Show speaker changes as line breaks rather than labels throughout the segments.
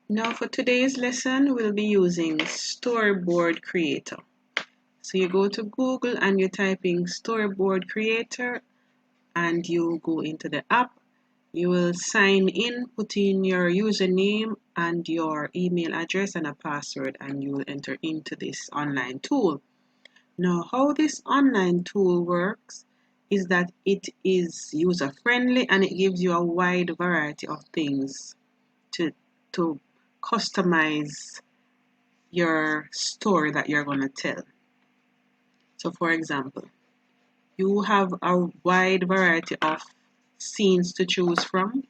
Now for today's lesson, we'll be using Storyboard Creator. So you go to Google and you're typing Storyboard Creator and you go into the app. You will sign in, put in your username and your email address and a password, and you will enter into this online tool. Now, how this online tool works is that it is user-friendly and it gives you a wide variety of things to customize your story that you're going to tell. So, for example, you have a wide variety of scenes to choose from.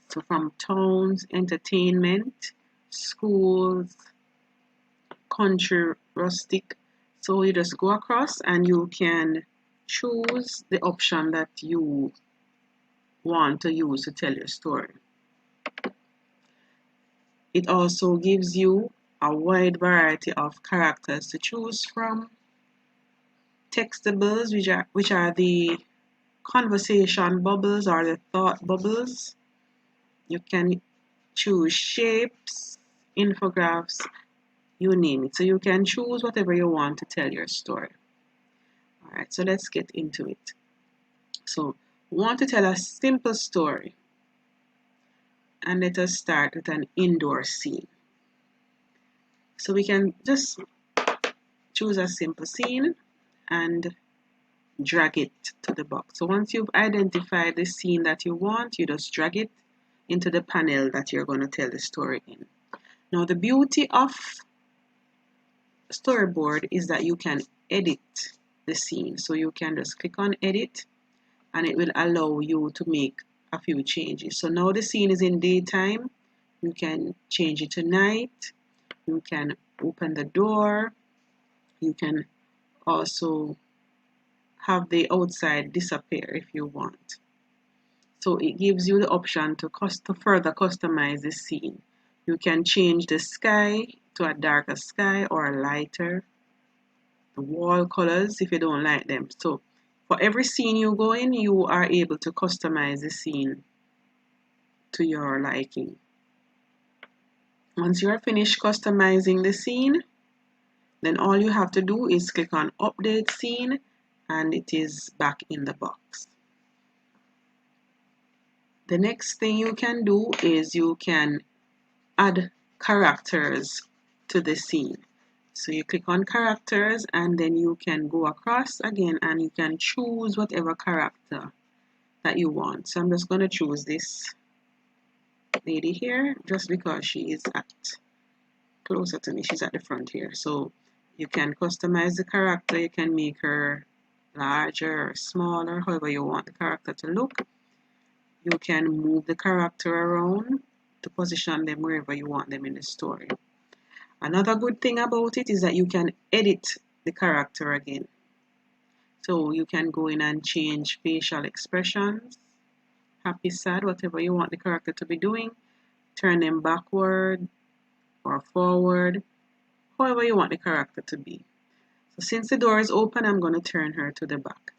So, from towns, entertainment, schools, country, rustic. So, you just go across and you can choose the option that you want to use to tell your story. It also gives you a wide variety of characters to choose from. Textables, which are the conversation bubbles or the thought bubbles. You can choose shapes, infographics, you name it. So you can choose whatever you want to tell your story. All right, so let's get into it. So we want to tell a simple story. And let us start with an indoor scene. So we can just choose a simple scene and drag it to the box. So once you've identified the scene that you want, you just drag it into the panel that you're going to tell the story in. Now the beauty of Storyboard is that you can edit the scene. So you can just click on edit and it will allow you to make a few changes. So now the scene is in daytime. You can change it to night. You can open the door. You can also have the outside disappear if you want. So it gives you the option to further customize the scene. You can change the sky to a darker sky or a lighter. The wall colors if you don't like them. So for every scene you go in, you are able to customize the scene to your liking. Once you are finished customizing the scene, then all you have to do is click on update scene and it is back in the box. The next thing you can do is you can add characters to the scene. So you click on characters and then you can go across again and you can choose whatever character that you want. So I'm just going to choose this lady here just because she is closer to me. She's at the front here. So you can customize the character. You can make her larger or smaller, however you want the character to look. You can move the character around to position them wherever you want them in the story. Another good thing about it is that you can edit the character again. So you can go in and change facial expressions, happy, sad, whatever you want the character to be doing. Turn them backward or forward, however you want the character to be. So since the door is open, I'm going to turn her to the back.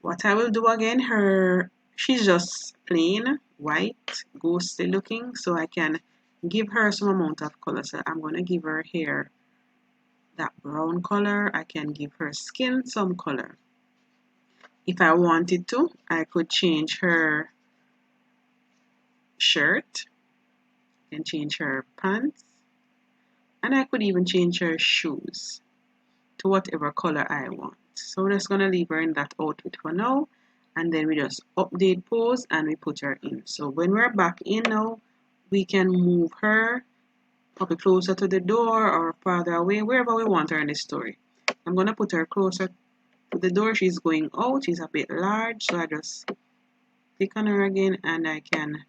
What I will do again, she's just plain white, ghostly looking, so I can give her some amount of color. So I'm going to give her hair that brown color. I can give her skin some color. If I wanted to, I could change her shirt and change her pants, and I could even change her shoes to whatever color I want. So we're just going to leave her in that outfit for now, and then we just update pose and we put her in. So when we're back in now, we can move her probably closer to the door or farther away, wherever we want her in the story. I'm going to put her closer to the door. She's going out. She's a bit large, so I just click on her again and I can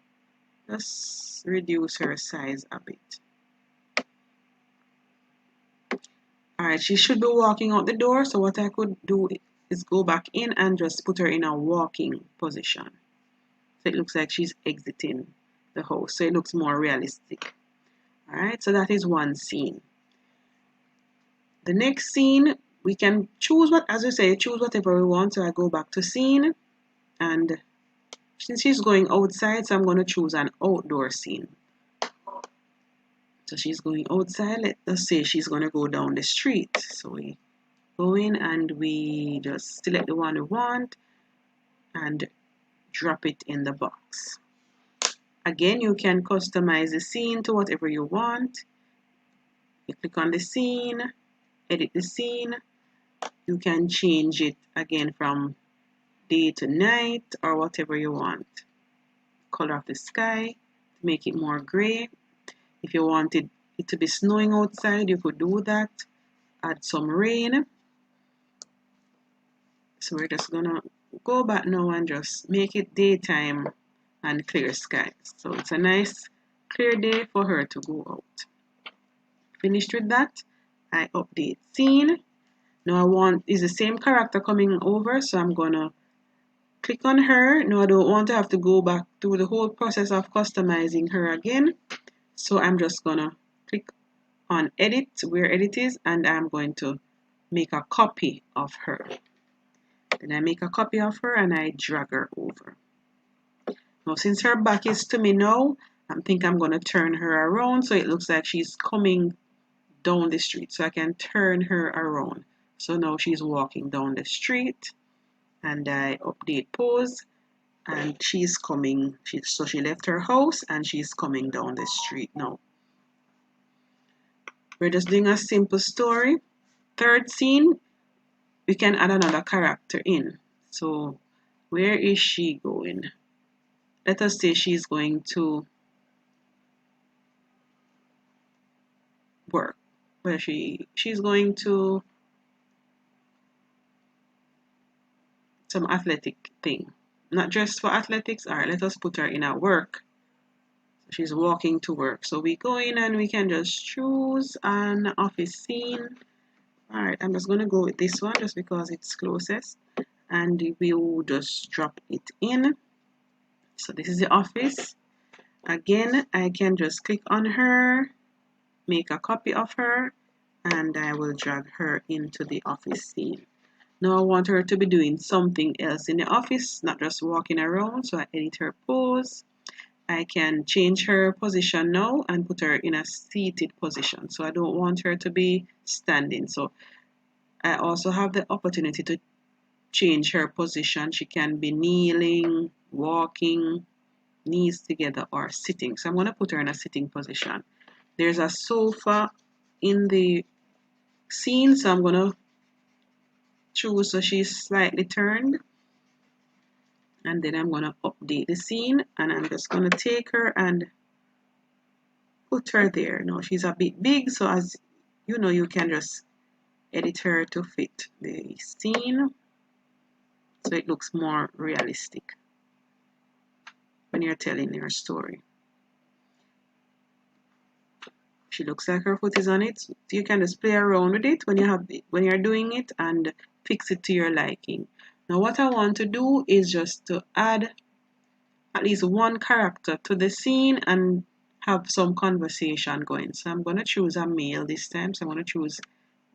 just reduce her size a bit. Alright, she should be walking out the door, so what I could do is go back in and just put her in a walking position. So it looks like she's exiting the house, so it looks more realistic. Alright, so that is one scene. The next scene, we can choose choose whatever we want. So I go back to scene, and since she's going outside, so I'm going to choose an outdoor scene. So she's going outside. Let us say she's going to go down the street. So we go in and we just select the one we want and drop it in the box. Again, you can customize the scene to whatever you want. You click on the scene, edit the scene. You can change it again from day to night or whatever you want. Color of the sky, make it more gray. If you wanted it to be snowing outside, you could do that. Add some rain. So we're just gonna go back now and just make it daytime and clear skies. So it's a nice clear day for her to go out. Finished with that, I update scene. Now I want is the same character coming over, so I'm gonna click on her. Now I don't want to have to go back through the whole process of customizing her again. So I'm just gonna click on edit where edit is, and I'm going to make a copy of her. Then I make a copy of her and I drag her over. Now since her back is to me now, I think I'm going to turn her around so it looks like she's coming down the street. So I can turn her around. So now she's walking down the street and I update pose and she's coming. So she left her house and she's coming down the street now. We're just doing a simple story. Third scene, we can add another character in. So where is she going? Let us say she's going to work. Where she's going to some athletic thing. Not dressed for athletics. All right, let us put her in a work. So she's walking to work. So we go in and we can just choose an office scene. All right, I'm just going to go with this one just because it's closest. And we will just drop it in. So this is the office. Again, I can just click on her, make a copy of her, and I will drag her into the office scene. Now I want her to be doing something else in the office, not just walking around. So I edit her pose. I can change her position now and put her in a seated position. So I don't want her to be standing. So I also have the opportunity to change her position. She can be kneeling, walking, knees together, or sitting. So I'm going to put her in a sitting position. There's a sofa in the scene, so I'm going to choose so she's slightly turned. And then I'm going to update the scene, and I'm just going to take her and put her there. Now she's a bit big, so as you know, you can just edit her to fit the scene so it looks more realistic when you're telling your story. She looks like her foot is on it. So you can just play around with it when you're doing it and fix it to your liking. Now what I want to do is just to add at least one character to the scene and have some conversation going. So I'm going to choose a male this time. So I'm going to choose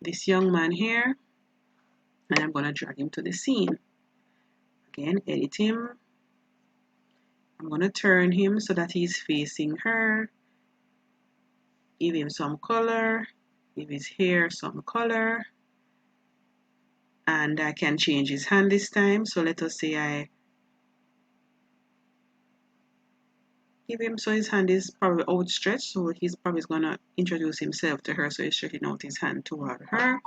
this young man here and I'm going to drag him to the scene. Again, edit him. I'm going to turn him so that he's facing her. Give him some color. Give his hair some color. And I can change his hand this time. So let us say I give him so his hand is probably outstretched. So he's probably going to introduce himself to her. So he's stretching out his hand toward her.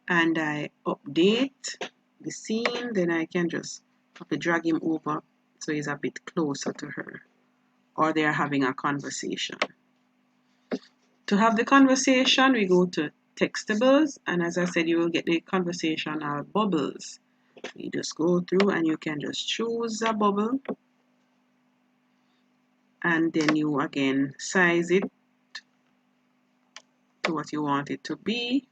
And I update the scene. Then I can just probably drag him over so he's a bit closer to her. Or they're having a conversation. To have the conversation, we go to textables, and as I said, you will get the conversational bubbles. You just go through and you can just choose a bubble and then you again size it to what you want it to be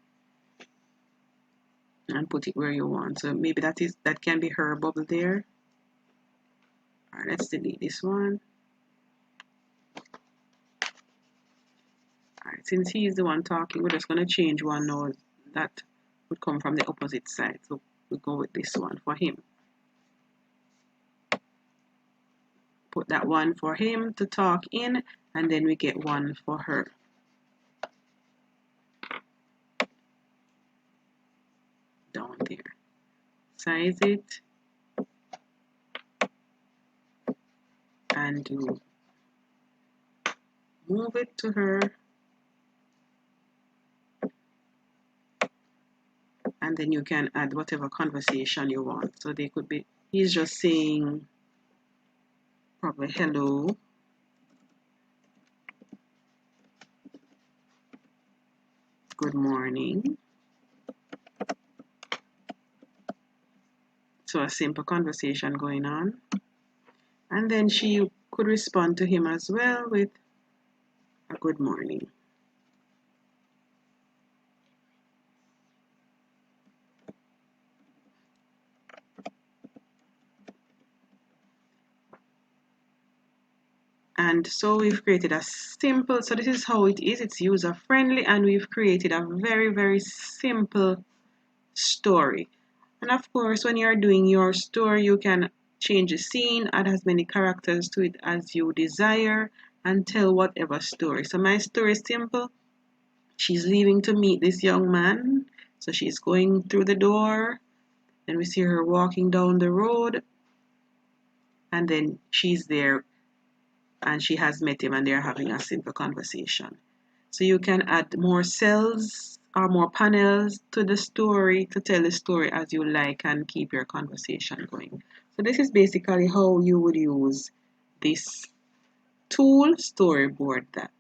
and put it where you want. So maybe that can be her bubble there. All right, let's delete this one. All right, since he's the one talking, we're just going to change one now that would come from the opposite side. So we'll go with this one for him. Put that one for him to talk in, and then we get one for her. size it and you move it to her, and then you can add whatever conversation you want. So they could be, he's just saying probably hello, good morning. So a simple conversation going on. And then she could respond to him as well with a good morning. And so we've created a simple, so this is how it is. It's user friendly, and we've created a very, very simple story. And of course, when you're doing your story, you can change the scene, add as many characters to it as you desire, and tell whatever story. So my story is simple. She's leaving to meet this young man. So she's going through the door, and we see her walking down the road, and then she's there and she has met him and they're having a simple conversation. So you can add more cells or more panels to the story to tell the story as you like and keep your conversation going. So this is basically how you would use this tool, Storyboard that.